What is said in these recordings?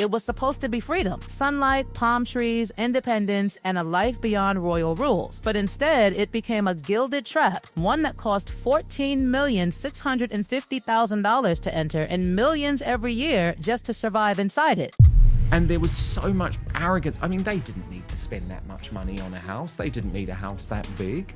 It was supposed to be freedom, sunlight, palm trees, independence, and a life beyond royal rules. But instead, it became a gilded trap, one that cost $14,650,000 to enter and millions every year just to survive inside it. And there was so much arrogance. I mean, they didn't need to spend that much money on a house. They didn't need a house that big.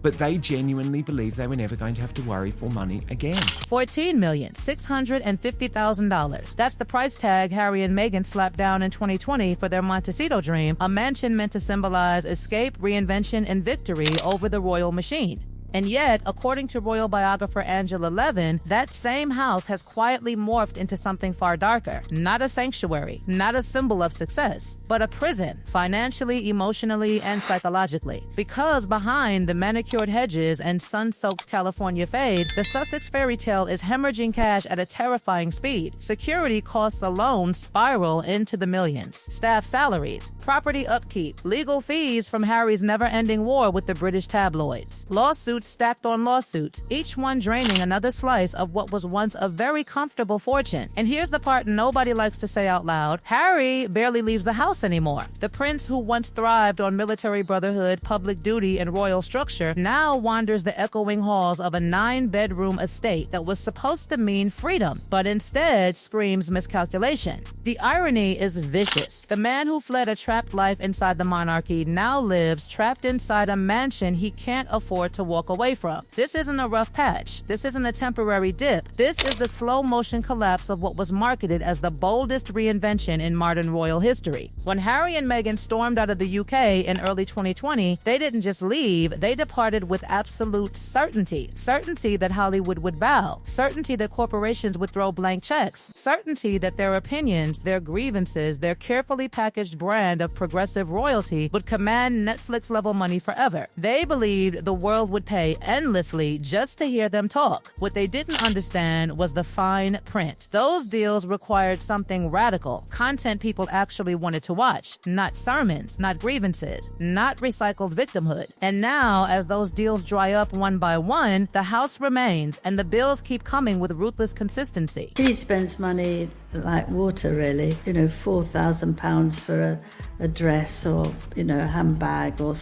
But they genuinely believed they were never going to have to worry for money again. $14,650,000. That's the price tag Harry and Meghan slapped down in 2020 for their Montecito dream, a mansion meant to symbolize escape, reinvention, and victory over the royal machine. And yet, according to royal biographer Angela Levin, that same house has quietly morphed into something far darker. Not a sanctuary, not a symbol of success, but a prison, financially, emotionally, and psychologically. Because behind the manicured hedges and sun-soaked California fade, the Sussex fairy tale is hemorrhaging cash at a terrifying speed. Security costs alone spiral into the millions. Staff salaries, property upkeep, legal fees from Harry's never-ending war with the British tabloids, lawsuits stacked on lawsuits, each one draining another slice of what was once a very comfortable fortune. And here's the part nobody likes to say out loud. Harry barely leaves the house anymore. The prince who once thrived on military brotherhood, public duty, and royal structure now wanders the echoing halls of a 9-bedroom estate that was supposed to mean freedom, but instead screams miscalculation. The irony is vicious. The man who fled a trapped life inside the monarchy now lives trapped inside a mansion he can't afford to walk away from. This isn't a rough patch. This isn't a temporary dip. This is the slow-motion collapse of what was marketed as the boldest reinvention in modern royal history. When Harry and Meghan stormed out of the UK in early 2020, they didn't just leave, they departed with absolute certainty. Certainty that Hollywood would bow. Certainty that corporations would throw blank checks. Certainty that their opinions, their grievances, their carefully packaged brand of progressive royalty would command Netflix-level money forever. They believed the world would pay endlessly just to hear them talk. What they didn't understand was the fine print. Those deals required something radical, content people actually wanted to watch, not sermons, not grievances, not recycled victimhood. And now, as those deals dry up one by one, the house remains and the bills keep coming with ruthless consistency. She spends money like water, really. £4,000 for a dress or, a handbag or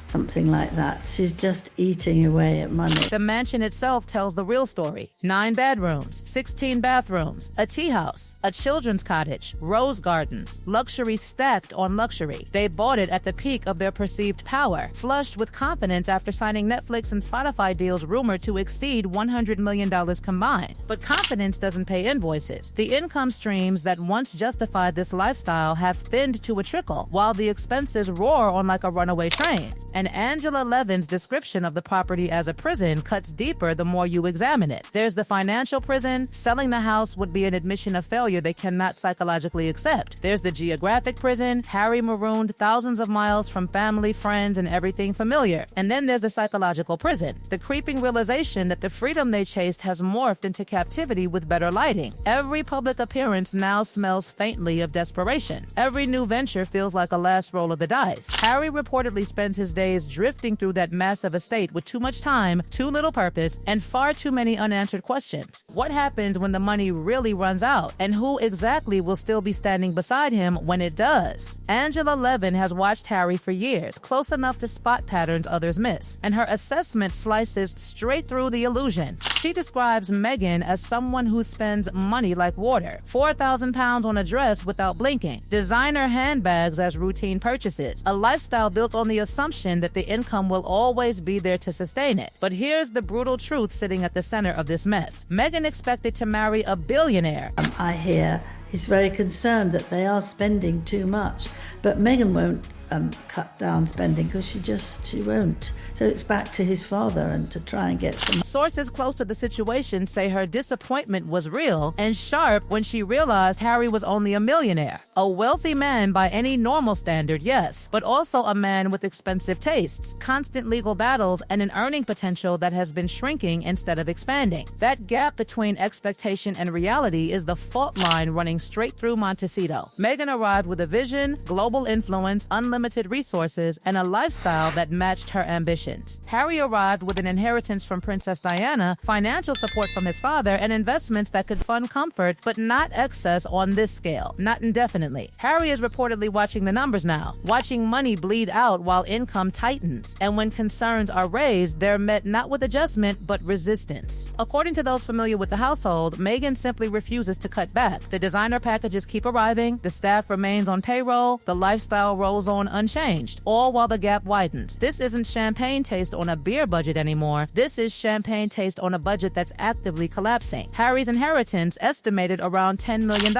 something like that. She's just eating away at money. The mansion itself tells the real story. 9 bedrooms, 16 bathrooms, a tea house, a children's cottage, rose gardens, luxury stacked on luxury. They bought it at the peak of their perceived power, flushed with confidence after signing Netflix and Spotify deals rumored to exceed $100 million combined. But confidence doesn't pay invoices. The income streams that once justified this lifestyle have thinned to a trickle, while the expenses roar on like a runaway train. And Angela Levin's description of the property as a prison cuts deeper the more you examine it. There's the financial prison. Selling the house would be an admission of failure they cannot psychologically accept. There's the geographic prison. Harry marooned thousands of miles from family, friends, and everything familiar. And then there's the psychological prison. The creeping realization that the freedom they chased has morphed into captivity with better lighting. Every public appearance now smells faintly of desperation. Every new venture feels like a last roll of the dice. Harry reportedly spends his days drifting through that massive estate with too much time, too little purpose, and far too many unanswered questions. What happens when the money really runs out? And who exactly will still be standing beside him when it does? Angela Levin has watched Harry for years, close enough to spot patterns others miss, and her assessment slices straight through the illusion. She describes Meghan as someone who spends money like water. £4,000 on a dress without blinking. Designer handbags as routine purchases. A lifestyle built on the assumption that the income will always be there to sustain it. But here's the brutal truth sitting at the center of this mess. Meghan expected to marry a billionaire. I hear he's very concerned that they are spending too much, but Meghan won't cut down spending because she won't. So it's back to his father and to try and get some. Sources close to the situation say her disappointment was real and sharp when she realized Harry was only a millionaire. A wealthy man by any normal standard, yes, but also a man with expensive tastes, constant legal battles, and an earning potential that has been shrinking instead of expanding. That gap between expectation and reality is the fault line running straight through Montecito. Meghan arrived with a vision, global influence, unlimited resources, and a lifestyle that matched her ambitions. Harry arrived with an inheritance from Princess Diana, financial support from his father, and investments that could fund comfort, but not excess on this scale, not indefinitely. Harry is reportedly watching the numbers now, watching money bleed out while income tightens. And when concerns are raised, they're met not with adjustment, but resistance. According to those familiar with the household, Meghan simply refuses to cut back. The designer packages keep arriving, the staff remains on payroll, the lifestyle rolls on unchanged, all while the gap widens. This isn't champagne taste on a beer budget anymore. This is champagne taste on a budget that's actively collapsing. Harry's inheritance estimated around $10 million.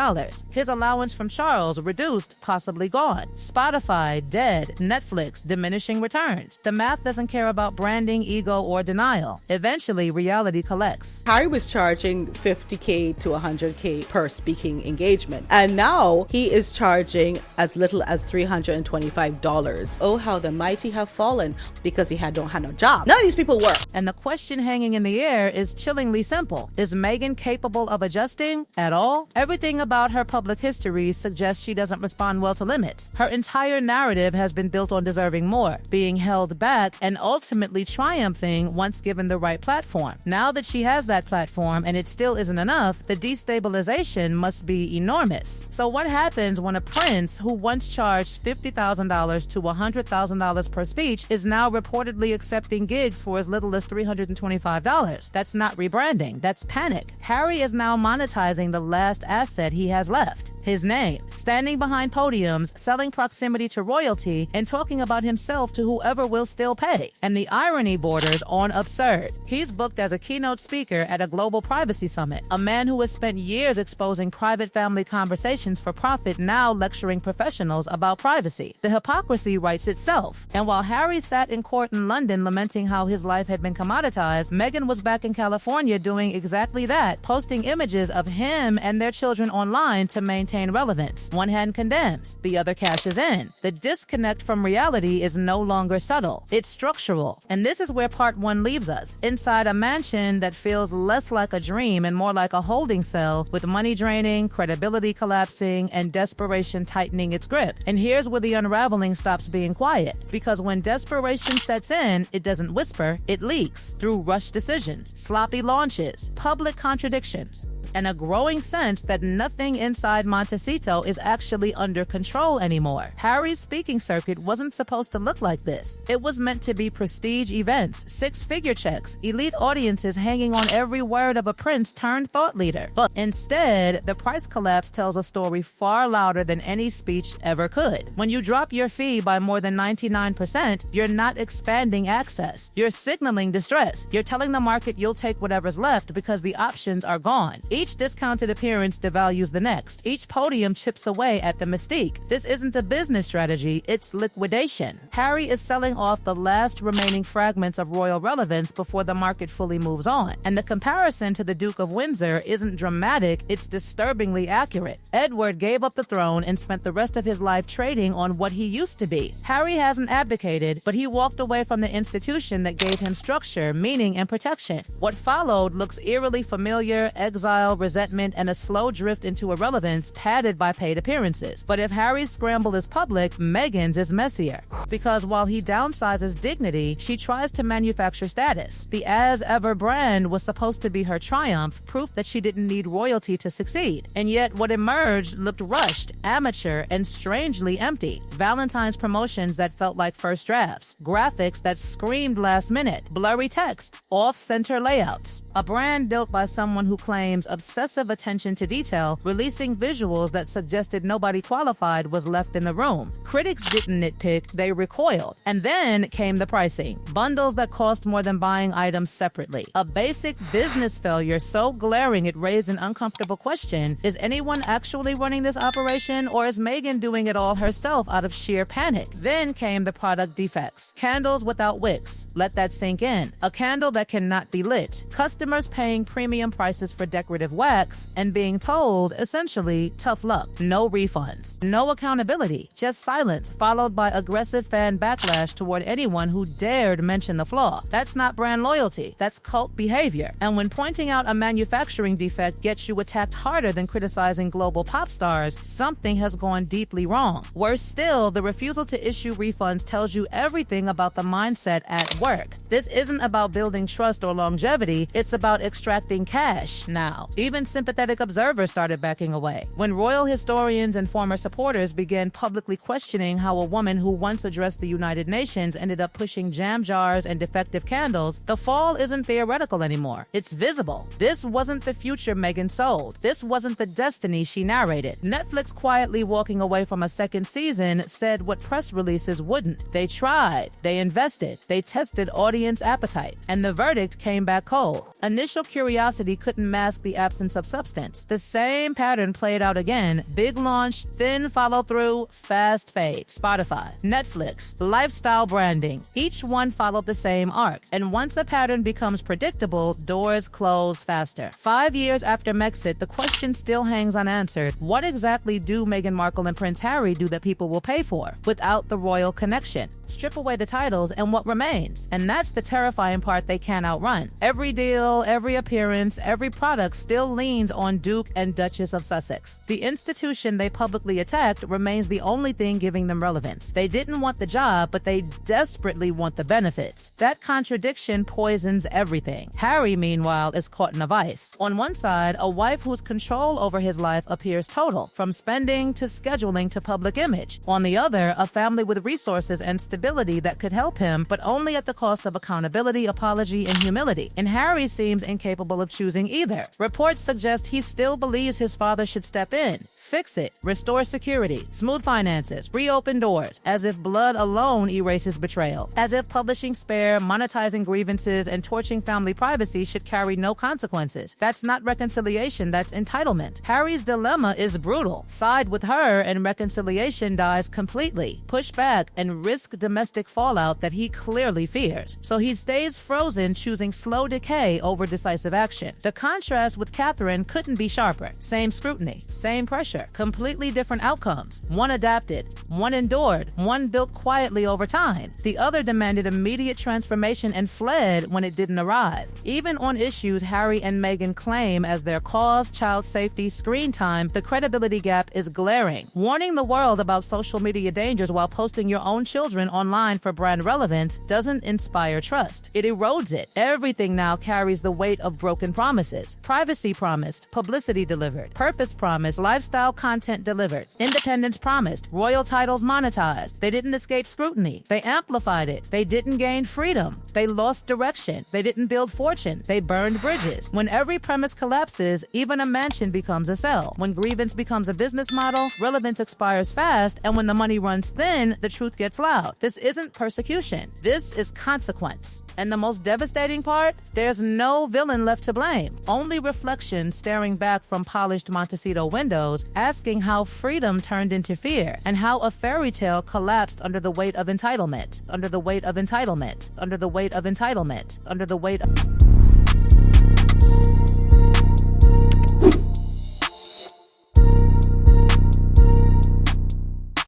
His allowance from Charles reduced, possibly gone. Spotify, dead. Netflix, diminishing returns. The math doesn't care about branding, ego, or denial. Eventually, reality collects. Harry was charging $50K to $100K per speaking engagement, and now he is charging as little as $325. Oh, how the mighty have fallen because he don't have no job. None of these people work. And the question hanging in the air is chillingly simple. Is Meghan capable of adjusting at all? Everything about her public history suggests she doesn't respond well to limits. Her entire narrative has been built on deserving more, being held back, and ultimately triumphing once given the right platform. Now that she has that platform and it still isn't enough, the destabilization must be enormous. So what happens when a prince who once charged $50,000 to $100,000 per speech is now reportedly accepting gigs for as little as $325? That's not rebranding, that's panic. Harry is now monetizing the last asset he has left, his name, standing behind podiums, selling proximity to royalty, and talking about himself to whoever will still pay. And the irony borders on absurd. He's booked as a keynote speaker at a global privacy summit, a man who has spent years exposing private family conversations for profit, now lecturing professionals about privacy. The hypocrisy writes itself. And while Harry sat in court in London lamenting how his life had been commoditized, Meghan was back in California doing exactly that, posting images of him and their children online to maintain relevance. One hand condemns, the other cashes in. The disconnect from reality is no longer subtle. It's structural. And this is where part one leaves us, inside a mansion that feels less like a dream and more like a holding cell, with money draining, credibility collapsing, and desperation tightening its grip. And here's where the unraveling stops being quiet. Because when desperation sets in, it doesn't whisper, it leaks through rushed decisions, sloppy launches, public contradictions, and a growing sense that nothing inside Montecito is actually under control anymore. Harry's speaking circuit wasn't supposed to look like this. It was meant to be prestige events, six-figure checks, elite audiences hanging on every word of a prince turned thought leader. But instead, the price collapse tells a story far louder than any speech ever could. When you drop your fee by more than 99%, you're not expanding access. You're signaling distress. You're telling the market you'll take whatever's left because the options are gone. Each discounted appearance devalues the next. Each podium chips away at the mystique. This isn't a business strategy, it's liquidation. Harry is selling off the last remaining fragments of royal relevance before the market fully moves on. And the comparison to the Duke of Windsor isn't dramatic, it's disturbingly accurate. Edward gave up the throne and spent the rest of his life trading on what he used to be. Harry hasn't abdicated, but he walked away from the institution that gave him structure, meaning, and protection. What followed looks eerily familiar: exile, resentment, and a slow drift into irrelevance padded by paid appearances. But if Harry's scramble is public, Meghan's is messier. Because while he downsizes dignity, she tries to manufacture status. The as-ever brand was supposed to be her triumph, proof that she didn't need royalty to succeed. And yet what emerged looked rushed, amateur, and strangely empty. Valentine's promotions that felt like first drafts, graphics that screamed last minute, blurry text, off-center layouts. A brand built by someone who claims obsessive attention to detail, releasing visuals that suggested nobody qualified was left in the room. Critics didn't nitpick, they recoiled. And then came the pricing. Bundles that cost more than buying items separately. A basic business failure so glaring it raised an uncomfortable question: is anyone actually running this operation, or is Meghan doing it all herself out of sheer panic? Then came the product defects. Candles without wicks. Let that sink in. A candle that cannot be lit. Customers paying premium prices for decorative decorative wax and being told, essentially, tough luck, no refunds, no accountability, just silence, followed by aggressive fan backlash toward anyone who dared mention the flaw. That's not brand loyalty, that's cult behavior. And when pointing out a manufacturing defect gets you attacked harder than criticizing global pop stars, something has gone deeply wrong. Worse still, the refusal to issue refunds tells you everything about the mindset at work. This isn't about building trust or longevity, it's about extracting cash now. Even sympathetic observers started backing away. When royal historians and former supporters began publicly questioning how a woman who once addressed the United Nations ended up pushing jam jars and defective candles, the fall isn't theoretical anymore. It's visible. This wasn't the future Meghan sold. This wasn't the destiny she narrated. Netflix quietly walking away from a second season said what press releases wouldn't. They tried, they invested, they tested audience appetite, and the verdict came back cold. Initial curiosity couldn't mask the absence of substance. The same pattern played out again. Big launch, thin follow through, fast fade. Spotify, Netflix, lifestyle branding. Each one followed the same arc. And once a pattern becomes predictable, doors close faster. 5 years after Megxit, the question still hangs unanswered. What exactly do Meghan Markle and Prince Harry do that people will pay for without the royal connection? Strip away the titles and what remains? And that's the terrifying part they can't outrun. Every deal, every appearance, every product still leans on Duke and Duchess of Sussex. The institution they publicly attacked remains the only thing giving them relevance. They didn't want the job, but they desperately want the benefits. That contradiction poisons everything. Harry, meanwhile, is caught in a vice. On one side, a wife whose control over his life appears total, from spending to scheduling to public image. On the other, a family with resources and stability that could help him, but only at the cost of accountability, apology, and humility. And Harry seems incapable of choosing either. Reports suggest he still believes his father should step in, fix it, restore security, smooth finances, reopen doors, as if blood alone erases betrayal, as if publishing spare, monetizing grievances, and torching family privacy should carry no consequences. That's not reconciliation, that's entitlement. Harry's dilemma is brutal. Side with her and reconciliation dies completely. Push back and risk domestic fallout that he clearly fears. So he stays frozen, choosing slow decay over decisive action. The contrast with Catherine couldn't be sharper. Same scrutiny, same pressure, completely different outcomes. One adapted, one endured, one built quietly over time. The other demanded immediate transformation and fled when it didn't arrive. Even on issues Harry and Meghan claim as their cause, child safety, screen time, the credibility gap is glaring. Warning the world about social media dangers while posting your own children online for brand relevance doesn't inspire trust. It erodes it. Everything now carries the weight of broken promises. Privacy promised, publicity delivered. Purpose promised, lifestyle content delivered. Independence promised, royal titles monetized. They didn't escape scrutiny. They amplified it. They didn't gain freedom. They lost direction. They didn't build fortune. They burned bridges. When every premise collapses, even a mansion becomes a cell. When grievance becomes a business model, relevance expires fast, and when the money runs thin, the truth gets loud. This isn't persecution. This is consequence. And the most devastating part? There's no villain left to blame. Only reflection staring back from polished Montecito windows, asking how freedom turned into fear, and how a fairy tale collapsed under the weight of entitlement, under the weight of entitlement, under the weight of entitlement, under the weight of...